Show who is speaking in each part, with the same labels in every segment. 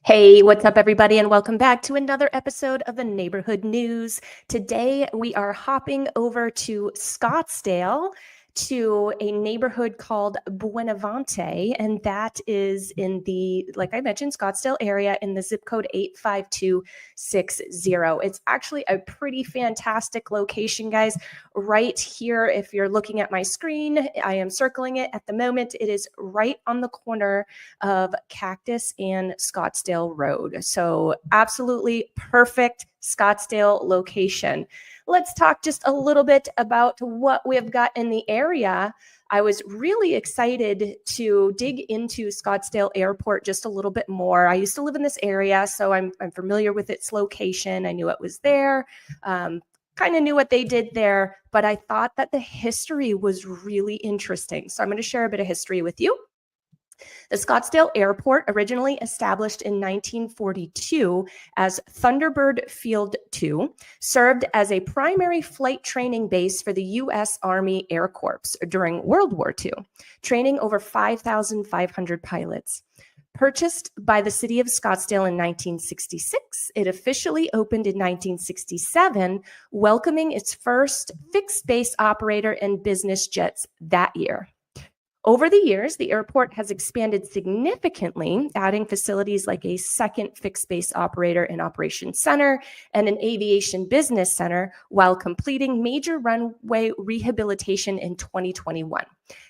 Speaker 1: Hey, what's up, everybody, and welcome back to another episode of the Neighborhood News. Today, we are hopping over to Scottsdale to a neighborhood called Buenavante, and that is in the, like I mentioned, Scottsdale area in the zip code 85260. It's actually a pretty fantastic location, guys. Right here, if you're looking at my screen, I am circling it at the moment. It is right on the corner of Cactus and Scottsdale Road. So absolutely perfect Scottsdale location. Let's talk just a little bit about what we've got in the area. I was really excited to dig into Scottsdale Airport just a little bit more. I used to live in this area, so I'm familiar with its location. I knew it was there. Kind of knew what they did there, but I thought that the history was really interesting. So I'm going to share a bit of history with you. The Scottsdale Airport, originally established in 1942 as Thunderbird Field 2, served as a primary flight training base for the U.S. Army Air Corps during World War II, training over 5,500 pilots. Purchased by the city of Scottsdale in 1966, it officially opened in 1967, welcoming its first fixed-base operator and business jets that year. Over the years, the airport has expanded significantly, adding facilities like a second fixed-base operator and operations center and an aviation business center, while completing major runway rehabilitation in 2021.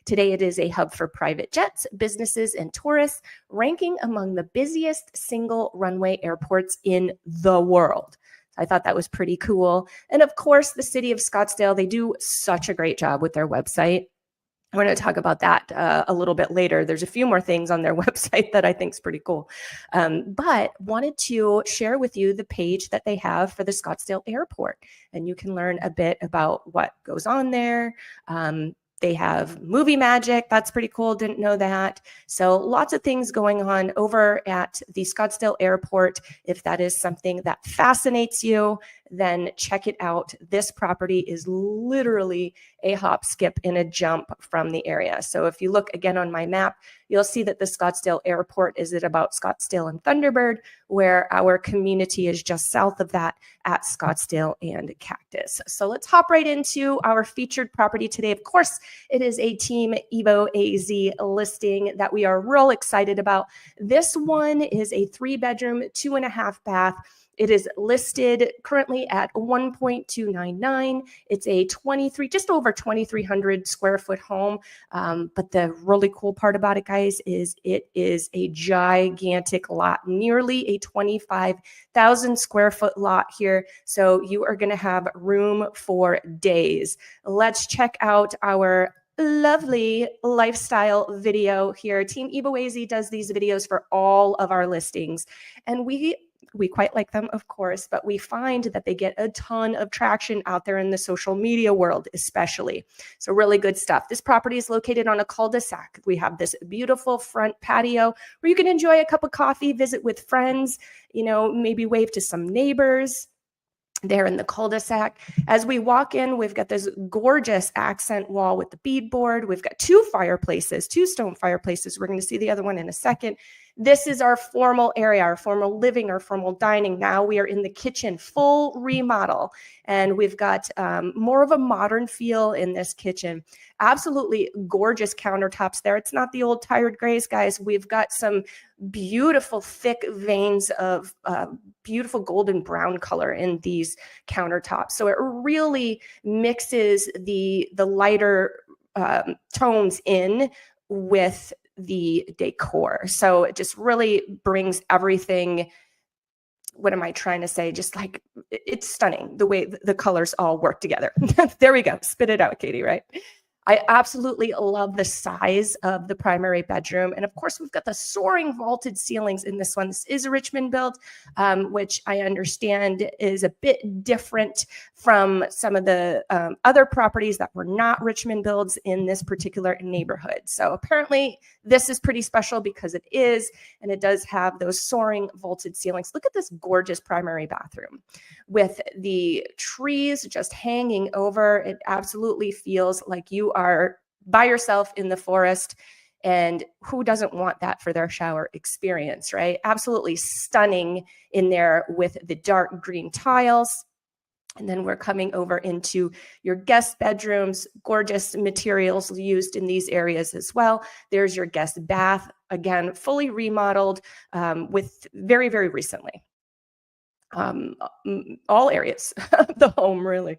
Speaker 1: Today, it is a hub for private jets, businesses, and tourists, ranking among the busiest single runway airports in the world. I thought that was pretty cool. And of course, the city of Scottsdale, they do such a great job with their website. We're going to talk about that a little bit later. There's a few more things on their website that I think is pretty cool. But wanted to share with you the page that they have for the Scottsdale Airport. And you can learn a bit about what goes on there. They have movie magic. That's pretty cool. Didn't know that. So lots of things going on over at the Scottsdale Airport. If that is something that fascinates you, then check it out. This property is literally a hop, skip, and a jump from the area. So if you look again on my map, you'll see that the Scottsdale Airport is at about Scottsdale and Thunderbird, where our community is just south of that at Scottsdale and Cactus. So let's hop right into our featured property today. Of course, it is a Team EvoAZ listing that we are real excited about. This one is a 3-bedroom, 2.5 bath. It is listed currently at 1.299. It's a just over 2,300 square foot home. But the really cool part about it, guys, is it is a gigantic lot, nearly a 25,000 square foot lot here. So you are going to have room for days. Let's check out our lovely lifestyle video here. Team EvoAZ does these videos for all of our listings, and we quite like them, of course, but we find that they get a ton of traction out there in the social media world, especially. So really good stuff. This property is located on a cul-de-sac. We have this beautiful front patio where you can enjoy a cup of coffee, visit with friends, maybe wave to some neighbors there in the cul-de-sac. As we walk in, we've got this gorgeous accent wall with the beadboard. We've got 2 fireplaces, 2 stone fireplaces. We're going to see the other one in a second. This is our formal area, our formal living, our formal dining. Now we are in the kitchen, full remodel, and we've got more of a modern feel in this kitchen. Absolutely gorgeous countertops there. It's not the old tired grays, guys. We've got some beautiful thick veins of beautiful golden brown color in these countertops. So it really mixes the lighter tones in with the decor. So it just really brings everything. What am I trying to say? Just like, it's stunning the way the colors all work together. There we go. Spit it out, Katie, right? I absolutely love the size of the primary bedroom. And of course, we've got the soaring vaulted ceilings in this one. This is a Richmond build, which I understand is a bit different from some of the other properties that were not Richmond builds in this particular neighborhood. So apparently this is pretty special because it is, and it does have those soaring vaulted ceilings. Look at this gorgeous primary bathroom with the trees just hanging over. It absolutely feels like you are by yourself in the forest. And who doesn't want that for their shower experience, right? Absolutely stunning in there with the dark green tiles. And then we're coming over into your guest bedrooms, gorgeous materials used in these areas as well. There's your guest bath, again, fully remodeled with very, very recently. All areas of the home, really.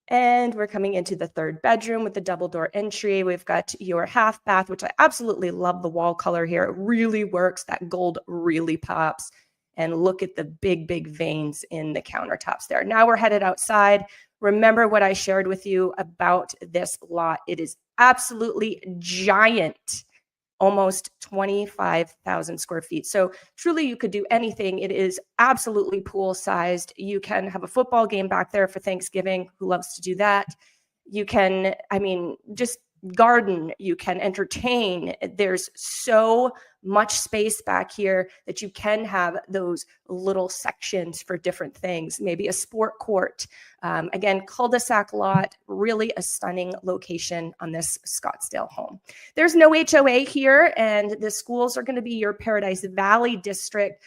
Speaker 1: And we're coming into the third bedroom with the double door entry. We've got your half bath, which I absolutely love the wall color here. It really works. That gold really pops. And look at the big, big veins in the countertops there. Now we're headed outside. Remember what I shared with you about this lot. It is absolutely giant. Almost 25,000 square feet. So truly you could do anything. It is absolutely pool sized. You can have a football game back there for Thanksgiving. Who loves to do that? You can, just garden, you can entertain. There's so much space back here that you can have those little sections for different things, maybe a sport court. Again, cul-de-sac lot, really a stunning location on this Scottsdale home. There's no HOA here, and the schools are going to be your Paradise Valley district.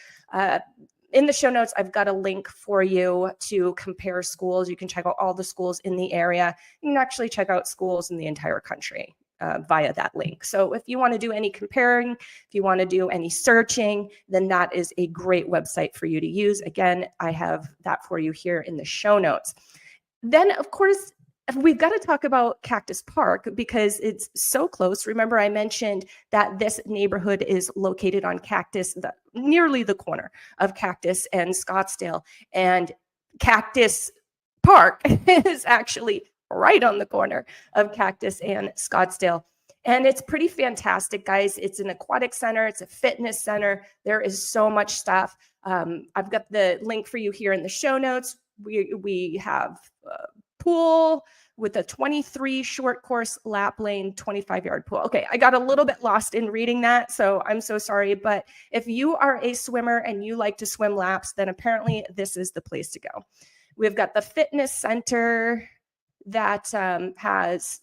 Speaker 1: In the show notes, I've got a link for you to compare schools. You can check out all the schools in the area. You can actually check out schools in the entire country via that link. So if you want to do any comparing, if you want to do any searching, then that is a great website for you to use. Again, I have that for you here in the show notes. Then, of course, we've got to talk about Cactus Park because it's so close. Remember, I mentioned that this neighborhood is located on Cactus, nearly the corner of Cactus and Scottsdale. And Cactus Park is actually right on the corner of Cactus and Scottsdale. And it's pretty fantastic, guys. It's an aquatic center. It's a fitness center. There is so much stuff. I've got the link for you here in the show notes. We have pool with a 23 short course lap lane, 25-yard pool. Okay, I got a little bit lost in reading that, so I'm so sorry. But if you are a swimmer and you like to swim laps, then apparently this is the place to go. We've got the fitness center that has,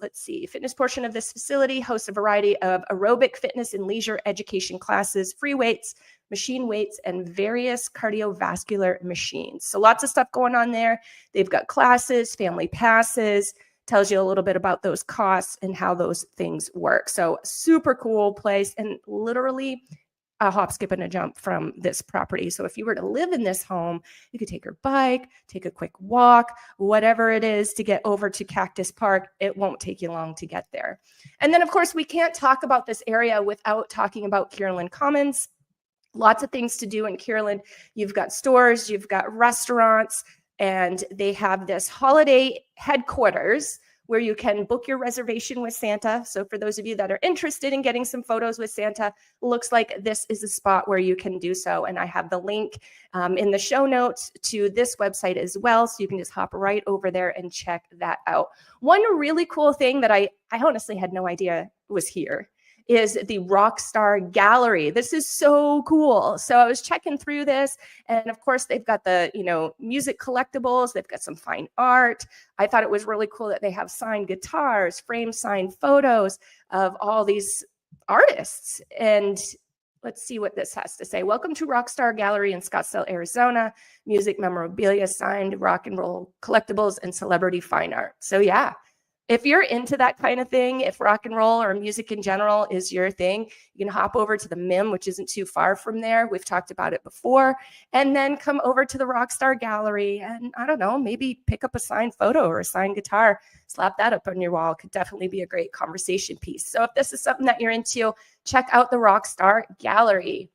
Speaker 1: fitness portion of this facility hosts a variety of aerobic fitness and leisure education classes, free weights, machine weights, and various cardiovascular machines. So lots of stuff going on there. They've got classes, family passes, tells you a little bit about those costs and how those things work. So super cool place, and literally a hop, skip, and a jump from this property. So if you were to live in this home, you could take your bike, take a quick walk, whatever it is to get over to Cactus Park. It won't take you long to get there. And then, of course, we can't talk about this area without talking about Kierland Commons. Lots of things to do in Kierland. You've got stores, you've got restaurants, and they have this holiday headquarters where you can book your reservation with Santa. So for those of you that are interested in getting some photos with Santa, looks like this is a spot where you can do so. And I have the link in the show notes to this website as well. So you can just hop right over there and check that out. One really cool thing that I honestly had no idea was here is the Rockstar Gallery. This is so cool. So I was checking through this, and of course they've got the, music collectibles. They've got some fine art. I thought it was really cool that they have signed guitars, frame signed photos of all these artists. And let's see what this has to say. Welcome to Rockstar Gallery in Scottsdale, Arizona. Music memorabilia, signed rock and roll collectibles, and celebrity fine art. So yeah. If you're into that kind of thing, if rock and roll or music in general is your thing, you can hop over to the MIM, which isn't too far from there. We've talked about it before. And then come over to the Rockstar Gallery and, I don't know, maybe pick up a signed photo or a signed guitar, slap that up on your wall. Could definitely be a great conversation piece. So if this is something that you're into, check out the Rockstar Gallery.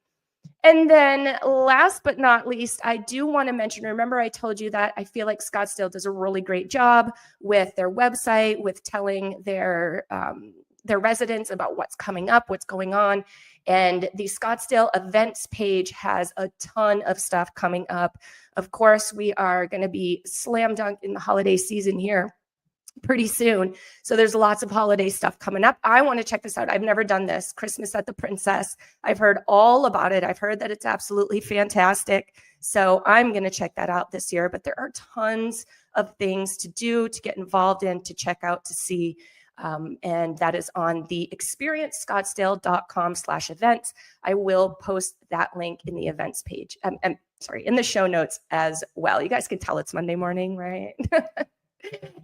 Speaker 1: And then last but not least, I do want to mention, remember I told you that I feel like Scottsdale does a really great job with their website, with telling their residents about what's coming up, what's going on. And the Scottsdale events page has a ton of stuff coming up. Of course, we are going to be slam dunk in the holiday season here pretty soon. So there's lots of holiday stuff coming up. I want to check this out. I've never done this. Christmas at the Princess. I've heard all about it. I've heard that it's absolutely fantastic. So I'm going to check that out this year. But there are tons of things to do, to get involved in, to check out, to see. And that is on the experiencescottsdale.com/events. I will post that link in the events page. In the show notes as well. You guys can tell it's Monday morning, right?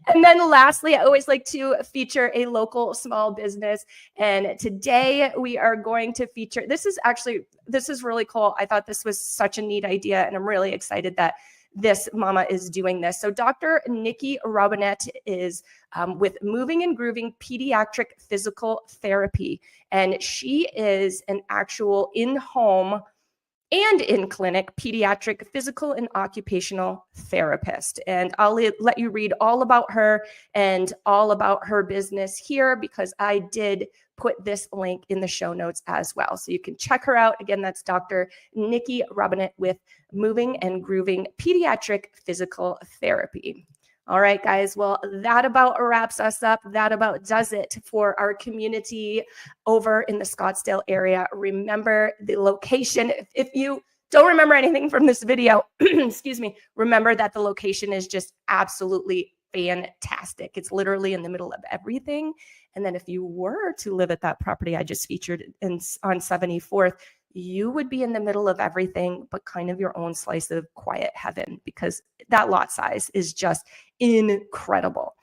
Speaker 1: And then lastly, I always like to feature a local small business. And today we are going to feature, this is really cool. I thought this was such a neat idea, and I'm really excited that this mama is doing this. So Dr. Nikki Robinett is with Moving and Grooving Pediatric Physical Therapy. And she is an actual in-home and in-clinic pediatric physical and occupational therapist. And I'll let you read all about her and all about her business here, because I did put this link in the show notes as well. So you can check her out. Again, that's Dr. Nikki Robinett with Moving and Grooving Pediatric Physical Therapy. All right, guys. Well, that about wraps us up. That about does it for our community over in the Scottsdale area. Remember the location. If you don't remember anything from this video, excuse me, remember that the location is just absolutely fantastic. It's literally in the middle of everything. And then if you were to live at that property I just featured on 74th, you would be in the middle of everything, but kind of your own slice of quiet heaven, because that lot size is just incredible.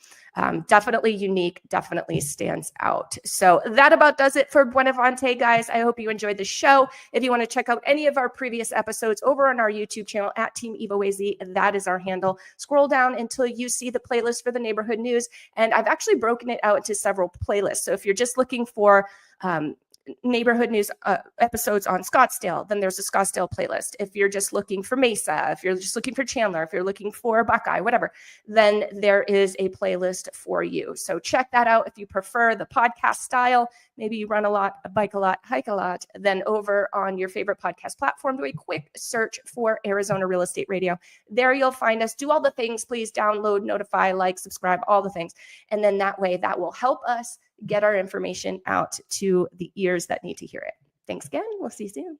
Speaker 1: Definitely unique, definitely stands out. So that about does it for Buenavante, guys. I hope you enjoyed the show. If you want to check out any of our previous episodes over on our YouTube channel at Team EvoAZ, that is our handle. Scroll down until you see the playlist for the neighborhood news. And I've actually broken it out into several playlists. So if you're just looking for neighborhood news episodes on Scottsdale, then there's a Scottsdale playlist. If you're just looking for Mesa, if you're just looking for Chandler, if you're looking for Buckeye, whatever, then there is a playlist for you. So check that out. If you prefer the podcast style, maybe you run a lot, bike a lot, hike a lot, then over on your favorite podcast platform, do a quick search for Arizona Real Estate Radio. There you'll find us. Do all the things. Please download, notify, like, subscribe, all the things. And then that way, that will help us get our information out to the ears that need to hear it. Thanks again. We'll see you soon.